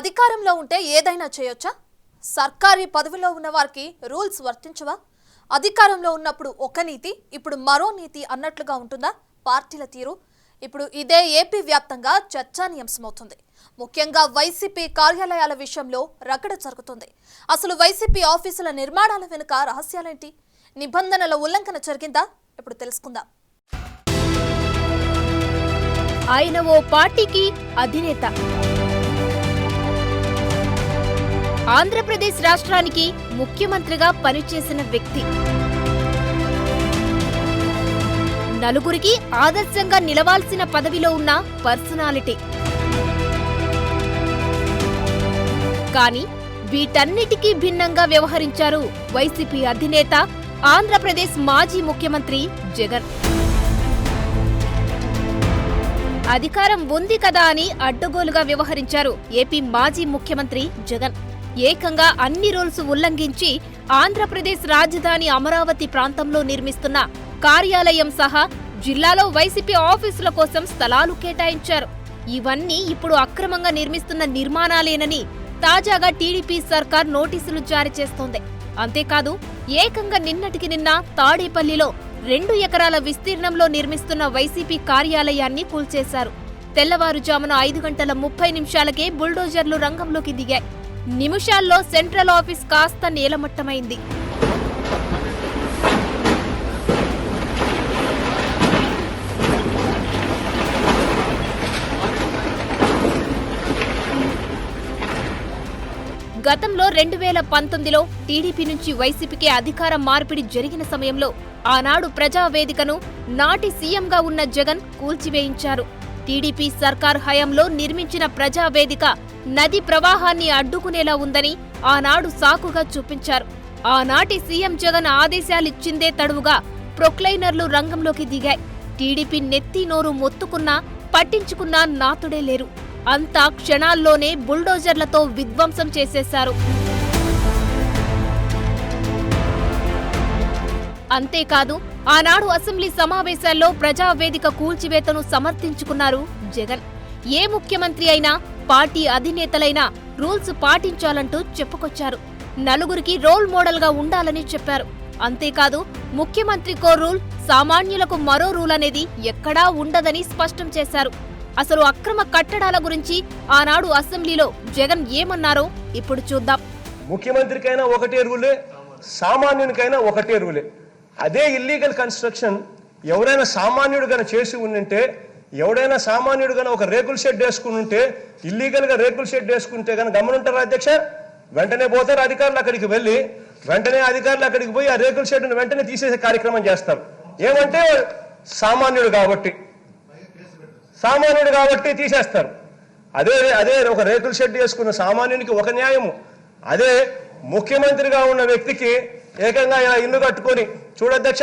అధికారంలో ఉంటే ఏదైనా చేయొచ్చా? సర్కారీ పదవిలో ఉన్న వారికి రూల్స్ వర్తించవా? అధికారంలో ఉన్నప్పుడు ఒక నీతి, ఇప్పుడు మరో నీతి అన్నట్లుగా ఉంటుందా పార్టీల తీరు? ఇప్పుడు ఇదే ఏపీ వ్యాప్తంగా చర్చానీయాంశమవుతుంది. ముఖ్యంగా వైసీపీ కార్యాలయాల విషయంలో రగడ జరుగుతుంది. అసలు వైసీపీ ఆఫీసుల నిర్మాణాల వెనుక రహస్యాలేంటి? నిబంధనల ఉల్లంఘన జరిగిందా? ఇప్పుడు తెలుసుకుందాం. ఆయన ఓ పార్టీకి అధినేత. ఆంధ్రప్రదేశ్ రాష్ట్రానికి ముఖ్యమంత్రిగా పనిచేసిన వ్యక్తి. నలుగురికి ఆదర్శంగా నిలవాల్సిన పదవిలో ఉన్న పర్సనాలిటీ. కానీ వీటన్నిటికీ భిన్నంగా వ్యవహరించారు వైసీపీ అధినేత, ఆంధ్రప్రదేశ్ మాజీ ముఖ్యమంత్రి జగన్. అధికారం ఉంది కదా అని అడ్డగోలుగా వ్యవహరించారు ఏపీ మాజీ ముఖ్యమంత్రి జగన్. ఏకంగా అన్ని రూల్స్ ఉల్లంఘించి ఆంధ్రప్రదేశ్ రాజధాని అమరావతి ప్రాంతంలో నిర్మిస్తున్న కార్యాలయం సహా జిల్లాలో వైసీపీ ఆఫీసుల కోసం స్థలాలు కేటాయించారు. ఇవన్నీ ఇప్పుడు అక్రమంగా నిర్మిస్తున్న నిర్మాణాలేనని తాజాగా టీడీపీ సర్కార్ నోటీసులు జారీ చేస్తోంది. అంతేకాదు, ఏకంగా నిన్నటికి నిన్న తాడేపల్లిలో 2 ఎకరాల విస్తీర్ణంలో నిర్మిస్తున్న వైసీపీ కార్యాలయాన్ని కూల్చేశారు. తెల్లవారుజామున 5:30 బుల్డోజర్లు రంగంలోకి దిగాయి. నిమిషాల్లో సెంట్రల్ ఆఫీస్ కాస్త నేలమట్టమైంది. గతంలో 2019లో టీడీపీ నుంచి వైసీపీకి అధికార మార్పిడి జరిగిన సమయంలో ఆనాడు ప్రజావేదికను నాటి సీఎంగా ఉన్న జగన్ కూల్చివేయించారు. టీడీపీ సర్కార్ హయాంలో నిర్మించిన ప్రజావేదిక నది ప్రవాహాన్ని అడ్డుకునేలా ఉందని ఆనాడు సాకుగా చూపించారు. ఆనాటి సీఎం జగన్ ఆదేశాలిచ్చిందే తడువుగా ప్రొక్లైనర్లు రంగంలోకి దిగాయి. టీడీపీ నెత్తి నోరు మొత్తుకున్నా పట్టించుకున్నా నాతుడే లేరు. అంతా క్షణాల్లోనే బుల్డోజర్లతో విధ్వంసం చేసేశారు. అంతేకాదు, ఆనాడు అసెంబ్లీ సమావేశాల్లో ప్రజావేదిక కూల్చివేతను సమర్థించుకున్నారు జగన్. ఏ ముఖ్యమంత్రి అయినా, పార్టీ అధినేతలైనా రూల్స్ పాటించాలంటూ చెప్పుకొచ్చారు. నలుగురికి రోల్ మోడల్ గా ఉండాలని చెప్పారు. అంతేకాదు, ముఖ్యమంత్రికో రూల్, సామాన్యులకు మరో రూల్ అనేది ఎక్కడా ఉండదని స్పష్టం చేశారు. అసలు అక్రమ కట్టడాల గురించి ఆనాడు అసెంబ్లీలో జగన్ ఏమన్నారో ఇప్పుడు చూద్దాం. ముఖ్యమంత్రికైనా ఒకటే రూలే, సామాన్యునికైనా ఒకటే రూలే. అదే ఇల్లీగల్ కన్స్ట్రక్షన్ ఎవరైనా సామాన్యుడు గన చేసి ఉంటే, ఎవడైనా సామాన్యుడు గన ఒక రేకుల షెడ్ వేసుకుని ఉంటే, ఇల్లీగల్ గా రేకుల షెడ్ వేసుకుంటే గన గమనుంటారు అధ్యక్ష, వెంటనే పోతారు అధికారులు అక్కడికి వెళ్ళి, వెంటనే అధికారులు అక్కడికి పోయి ఆ రేకుల షెడ్ను వెంటనే తీసేసే కార్యక్రమం చేస్తారు. ఏమంటే సామాన్యుడు కాబట్టి తీసేస్తారు. అదే ఒక రేకుల షెడ్ వేసుకున్న సామాన్యునికి ఒక న్యాయము. అదే ముఖ్యమంత్రిగా ఉన్న వ్యక్తికి ఏకంగా ఇలా ఇల్లు కట్టుకొని చూడధ్యక్ష,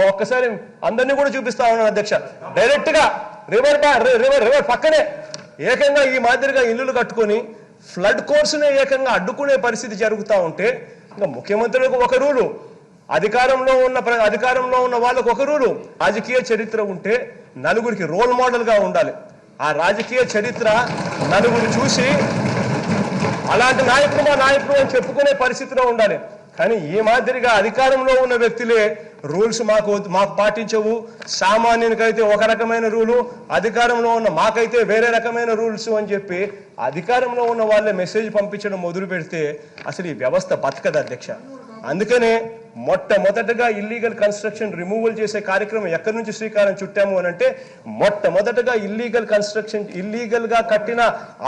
ఒక్కసారి అందరినీ కూడా చూపిస్తా ఉన్నాను అధ్యక్ష. డైరెక్ట్ గా రివర్ పక్కనే ఏకంగా ఈ మాదిరిగా ఇల్లులు కట్టుకొని ఫ్లడ్ కోర్సునే ఏకంగా అడ్డుకునే పరిస్థితి జరుగుతూ ఉంటే, ఇంకా ముఖ్యమంత్రులకు ఒక రూలు, అధికారంలో ఉన్న వాళ్ళకు ఒక రూలు. రాజకీయ చరిత్ర ఉంటే నలుగురికి రోల్ మోడల్ గా ఉండాలి. ఆ రాజకీయ చరిత్ర నలుగురు చూసి అలాంటి నాయకుడు మా నాయకుడు అని చెప్పుకునే పరిస్థితిలో ఉండాలి. కానీ ఈ మాదిరిగా అధికారంలో ఉన్న వ్యక్తులే రూల్స్ మాకు పాటించవు, సామాన్యునికైతే ఒక రకమైన రూలు, అధికారంలో ఉన్న మాకైతే వేరే రకమైన రూల్స్ అని చెప్పి అధికారంలో ఉన్న వాళ్ళే మెసేజ్ పంపించడం మొదలు పెడితే అసలు ఈ వ్యవస్థ బతకదు అధ్యక్ష. అందుకనే మొట్టమొదటగా ఇల్లీగల్ కన్స్ట్రక్షన్ రిమూవల్ చేసే కార్యక్రమం ఎక్కడి నుంచి శ్రీకారం చుట్టాము అని అంటే, మొట్టమొదటగా ఇల్లీగల్ గా కట్టిన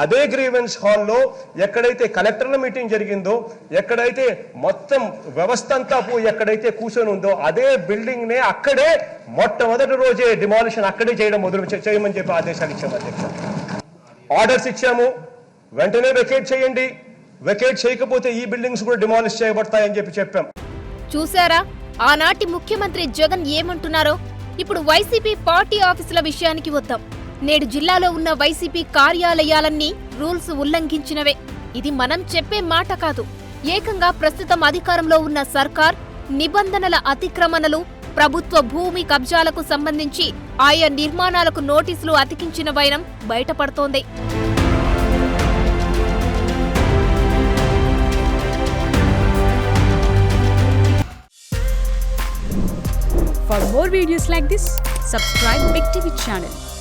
అదే గ్రీవెన్స్ హాల్లో ఎక్కడైతే కలెక్టర్ల మీటింగ్ జరిగిందో, ఎక్కడైతే మొత్తం వ్యవస్థ అంతా ఎక్కడైతే కూర్చొని ఉందో అదే బిల్డింగ్ నే అక్కడే మొట్టమొదటి రోజే డిమాలిషన్ అక్కడే చేయమని చెప్పి ఆదేశాలు ఇచ్చాము అధ్యక్ష. ఆర్డర్స్ ఇచ్చాము, వెంటనే వెకేట్ చేయండి, వెకేట్ చేయకపోతే ఈ బిల్డింగ్స్ కూడా డిమాలిష్ చేయబడతాయని చెప్పాం. చూశారా ఆనాటి ముఖ్యమంత్రి జగన్ ఏమంటున్నారో? ఇప్పుడు వైసీపీ పార్టీ ఆఫీసుల విషయానికి వద్దాం. నేడు జిల్లాలో ఉన్న వైసీపీ కార్యాలయాలన్నీ రూల్స్ ఉల్లంఘించినవే. ఇది మనం చెప్పే మాట కాదు. ఏకంగా ప్రస్తుతం అధికారంలో ఉన్న సర్కార్ నిబంధనల అతిక్రమణలు, ప్రభుత్వ భూమి కబ్జాలకు సంబంధించి ఆయా నిర్మాణాలకు నోటీసులు అతికించిన వైనం బయటపడుతోంది. For more videos like this, subscribe Big TV channel.